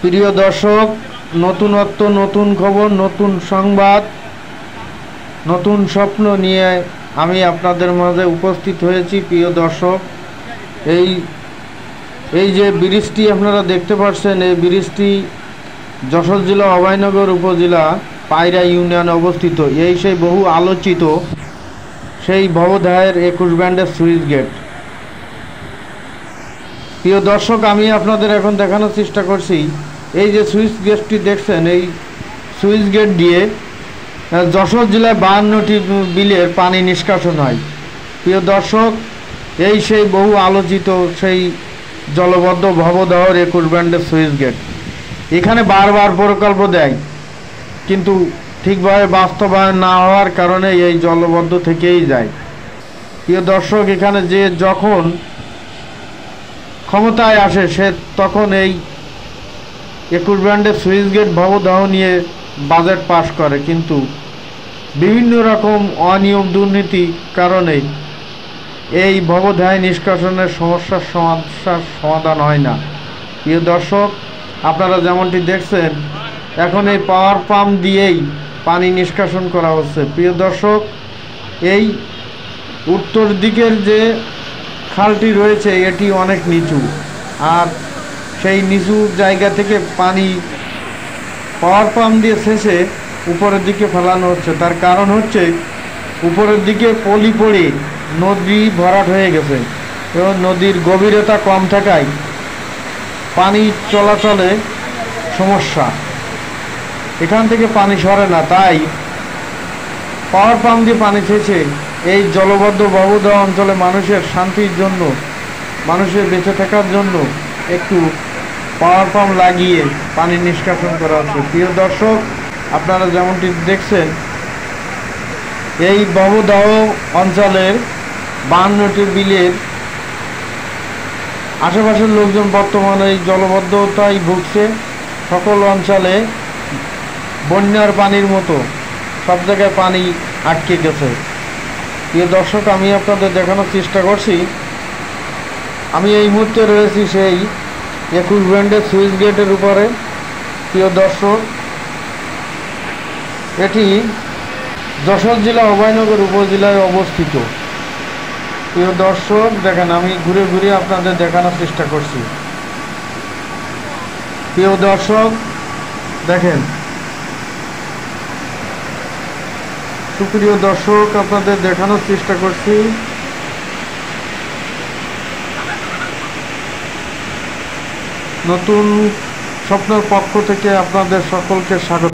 প্রিয় দর্শক, নতুনত্ব, নতুন খবর, নতুন সংবাদ, নতুন স্বপ্ন নিয়ে আমি আপনাদের মাঝে উপস্থিত হয়েছি। প্রিয় দর্শক, এই এই যে ব্রিজটি আপনারা দেখতে পাচ্ছেন, এই ব্রিজটি যশোর জেলা অভয়নগর উপজেলা পায়রা ইউনিয়নে অবস্থিত। এই সেই বহু আলোচিত সেই ভবধায়ের 21 ব্যান্ডের সুইচ গেট। প্রিয় দর্শক, আমি আপনাদের এখন দেখানোর চেষ্টা করছি, এই যে সুইচ গেটটি দেখছেন, এই সুইচ গেট দিয়ে যশোর জেলায় 52টি বিলের পানি নিষ্কাশন হয়। প্রিয় দর্শক, এই সেই বহু আলোচিত সেই জলবদ্ধ ভবদাহর 21 ব্যান্ডের সুইচ গেট। এখানে বারবার প্রকল্প দেয়, কিন্তু ঠিকভাবে বাস্তবায়ন না হওয়ার কারণে এই জলবদ্ধ থেকেই যায়। প্রিয় দর্শক, এখানে যে যখন ক্ষমতায় আসে সে তখন এই 21 ব্যান্ডের সুইচ গেট ভবদাহ নিয়ে বাজেট পাশ করে, কিন্তু বিভিন্ন রকম অনিয়ম দুর্নীতি কারণে এই ভবদাহ নিষ্কাশনের সমস্যার সমাধান হয় না। প্রিয় দর্শক, আপনারা যেমনটি দেখছেন, এখন এই পাওয়ার পাম্প দিয়েই পানি নিষ্কাশন করা হচ্ছে। প্রিয় দর্শক, এই উত্তর দিকের যে খালটি রয়েছে এটি অনেক নিচু, আর সেই নিচু জায়গা থেকে পানি পাওয়ার পাম্প দিয়ে শেষে উপরের দিকে ফেলানো হচ্ছে। তার কারণ হচ্ছে উপরের দিকে পলি পড়ে নদী ভরাট হয়ে গেছে এবং নদীর গভীরতা কম থাকায় পানি চলাচলে সমস্যা, এখান থেকে পানি সরে না। তাই পাওয়ার পাম্প দিয়ে পানি ছেঁচে এই জলবদ্ধ ভবদাহ অঞ্চলে মানুষের শান্তির জন্য, মানুষের বেঁচে থাকার জন্য একটু পাওয়ার পাম্প লাগিয়ে পানি নিষ্কাশন করা হচ্ছে। প্রিয় দর্শক, আপনারা যেমনটি দেখছেন, এই ভবদাহ অঞ্চলের 52টি বিলের আশেপাশের লোকজন বর্তমানে এই জলবদ্ধতায় ভুগছে। সকল অঞ্চলে বন্যার পানির মতো সব জায়গায় পানি আটকে গেছে। প্রিয় দর্শক, আমি আপনাদের দেখানোর চেষ্টা করছি, আমি এই মুহূর্তে রয়েছি সেই 21 ব্যান্ডের সুইচ গেটের উপরে। প্রিয় দর্শক, এটি যশোর জেলা অভয়নগর উপজেলায় অবস্থিত। প্রিয় দর্শক, দেখেন, আমি ঘুরে ঘুরে আপনাদের দেখানোর চেষ্টা করছি। প্রিয় দর্শক, দেখেন, সুপ্রিয় দর্শক, আপনাদের দেখানোর চেষ্টা করছি। নতুন স্বপ্নের পক্ষ থেকে আপনাদের সকলকে স্বাগত।